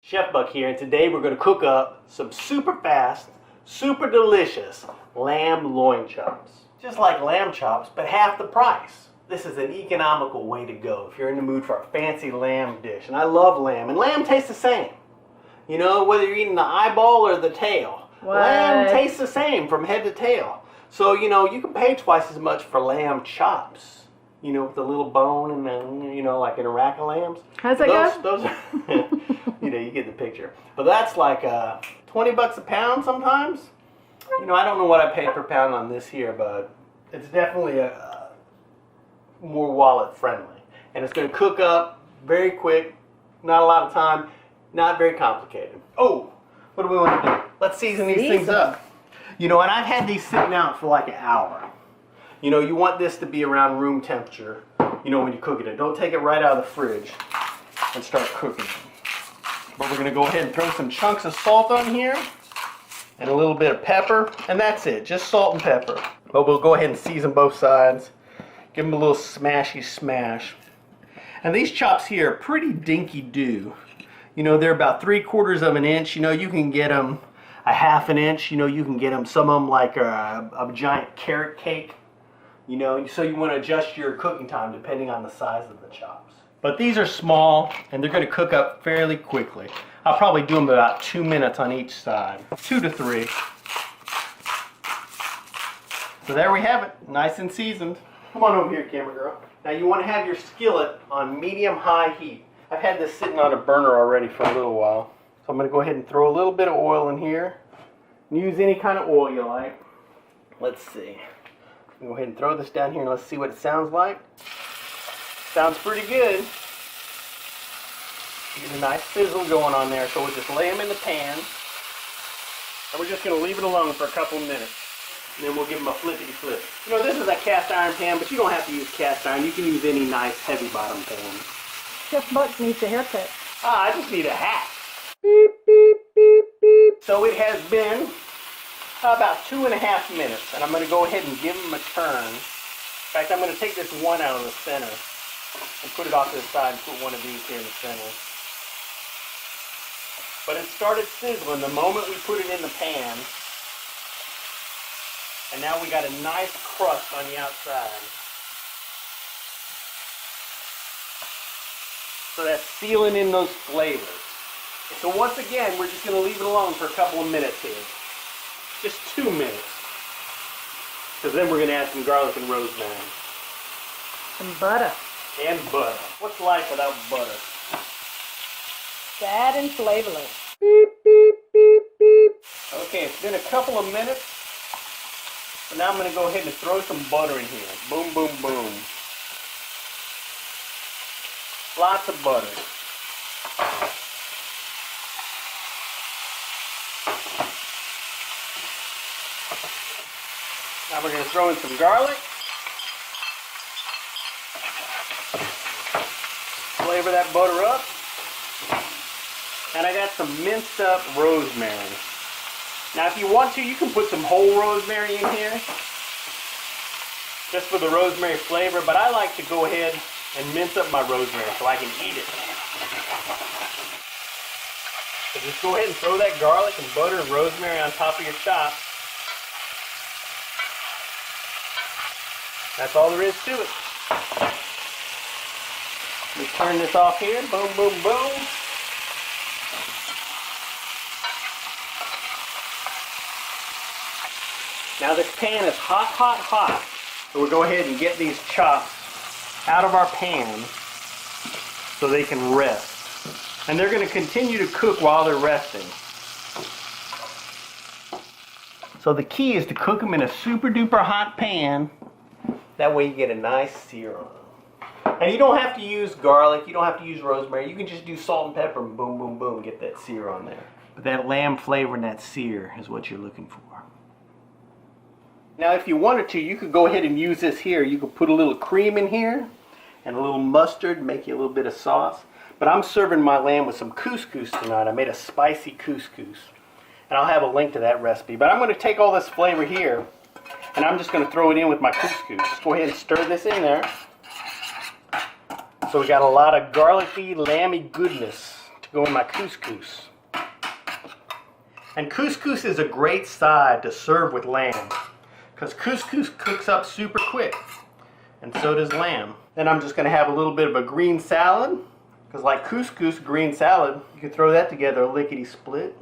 Chef Buck here, and today we're going to cook up some super fast, super delicious lamb loin chops. Just like lamb chops, but half the price. This is an economical way to go if you're in the mood for a fancy lamb dish. And I love lamb, and lamb tastes the same. You know, whether you're eating the eyeball or the tail. What? Lamb tastes the same from head to tail. So, you know, you can pay twice as much for lamb chops. You know, with the little bone and then, you know, like in a rack of lambs. How's that go? Those are, you know, you get the picture. But that's like 20 bucks a pound sometimes. You know, I don't know what I pay per pound on this here, but it's definitely more wallet friendly. And it's going to cook up very quick, not a lot of time, not very complicated. Oh, what do we want to do? Let's season these things up. You know, and I've had these sitting out for like an hour. You know, you want this to be around room temperature, you know, when you're cooking it. Don't take it right out of the fridge and start cooking it. But we're going to go ahead and throw some chunks of salt on here and a little bit of pepper, and that's it, just salt and pepper. But we'll go ahead and season both sides, give them a little smashy smash. And these chops here are pretty dinky do. You know, they're about 3/4 of an inch. You know, you can get them a 1/2 inch. You know, you can get them, some of them like a giant carrot cake. You know, so you want to adjust your cooking time depending on the size of the chops. But these are small and they're going to cook up fairly quickly. I'll probably do them about 2 minutes on each side, 2 to 3. So there we have it, nice and seasoned. Come on over here, camera girl. Now you want to have your skillet on medium-high heat. I've had this sitting on a burner already for a little while. So I'm going to go ahead and throw a little bit of oil in here. Use any kind of oil you like. Let's see. Go ahead and throw this down here and let's see what it sounds like. Sounds pretty good. Get a nice sizzle going on there, so we'll just lay them in the pan. And we're just going to leave it alone for a couple of minutes. And then we'll give them a flippity flip. You know, this is a cast iron pan, but you don't have to use cast iron. You can use any nice heavy bottom pan. Chef Buck needs a haircut. I just need a hat. Beep, beep, beep, beep. So it has been about 2.5 minutes, and I'm going to go ahead and give them a turn. In fact, I'm going to take this one out of the center and put it off to the side and put one of these here in the center. But it started sizzling the moment we put it in the pan, and now we got a nice crust on the outside. So that's sealing in those flavors. So once again, we're just going to leave it alone for a couple of minutes here. Just 2 minutes. Because then we're going to add some garlic and rosemary. Some butter. And butter. What's life without butter? Sad and flavorless. Beep, beep, beep, beep. Okay, it's been a couple of minutes. So now I'm going to go ahead and throw some butter in here. Boom, boom, boom. Lots of butter. Now we're going to throw in some garlic. Flavor that butter up. And I got some minced up rosemary. Now if you want to, you can put some whole rosemary in here. Just for the rosemary flavor, but I like to go ahead and mince up my rosemary so I can eat it. So just go ahead and throw that garlic and butter and rosemary on top of your chops. That's all there is to it. Let me turn this off here. Boom, boom, boom. Now this pan is hot, hot, hot. So we'll go ahead and get these chops out of our pan so they can rest. And they're going to continue to cook while they're resting. So the key is to cook them in a super duper hot pan. That way you get a nice sear on them. And you don't have to use garlic, you don't have to use rosemary. You can just do salt and pepper and boom, boom, boom, get that sear on there. But that lamb flavor and that sear is what you're looking for. Now if you wanted to, you could go ahead and use this here. You could put a little cream in here and a little mustard, make you a little bit of sauce. But I'm serving my lamb with some couscous tonight. I made a spicy couscous. And I'll have a link to that recipe. But I'm going to take all this flavor here and I'm just going to throw it in with my couscous. Just go ahead and stir this in there. So we got a lot of garlicky, lamby goodness to go in my couscous. And couscous is a great side to serve with lamb, because couscous cooks up super quick, and so does lamb. Then I'm just going to have a little bit of a green salad, because like couscous, green salad, you can throw that together lickety-split.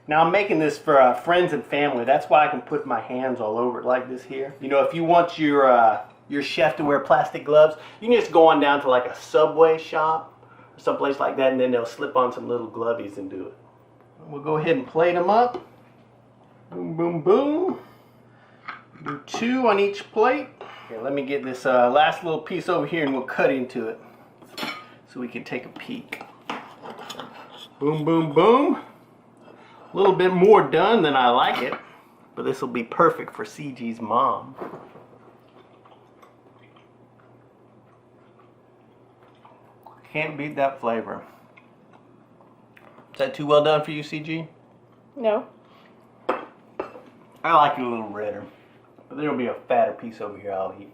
Now I'm making this for friends and family. That's why I can put my hands all over it like this here. You know, if you want your chef to wear plastic gloves, you can just go on down to like a Subway shop or someplace like that, and then they'll slip on some little glovies and do it. We'll go ahead and plate them up. Boom, boom, boom. Do 2 on each plate. Here, let me get this last little piece over here and we'll cut into it so we can take a peek. Boom, boom, boom. A little bit more done than I like it, but this will be perfect for CG's mom. Can't beat that flavor. Is that too well done for you, CG? No. I like it a little redder, but there'll be a fatter piece over here I'll eat.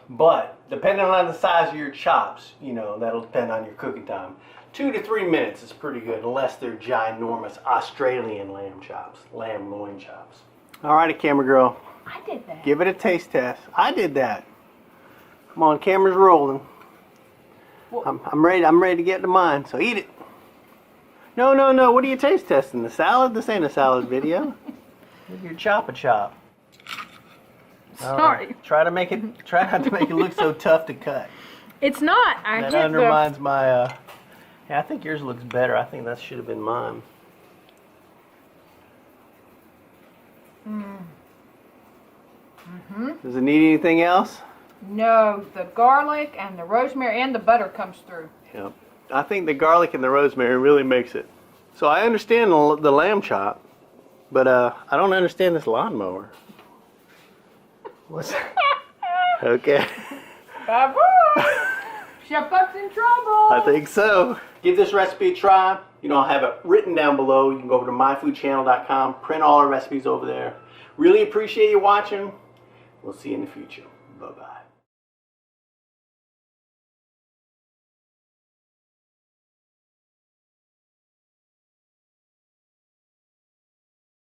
But depending on the size of your chops, you know, that'll depend on your cooking time. 2 to 3 minutes is pretty good, unless they're ginormous Australian lamb chops, lamb loin chops. Alrighty, camera girl. I did that. Give it a taste test. I did that. Come on, camera's rolling. I'm ready to get to mine, so eat it. No, what are you taste testing? The salad? This ain't a salad video. Your chop-a-chop. Sorry. Try not to make it look so tough to cut. It's not. That undermines my, yeah, I think yours looks better. I think that should have been mine. Does it need anything else? No, the garlic and the rosemary and the butter comes through. Yep. I think the garlic and the rosemary really makes it. So I understand the lamb chop, but I don't understand this lawnmower. What's that? Okay. Bye-bye. Chef Buck's in trouble. I think so. Give this recipe a try. You know, I'll have it written down below. You can go over to myfoodchannel.com, print all our recipes over there. Really appreciate you watching. We'll see you in the future. Bye-bye.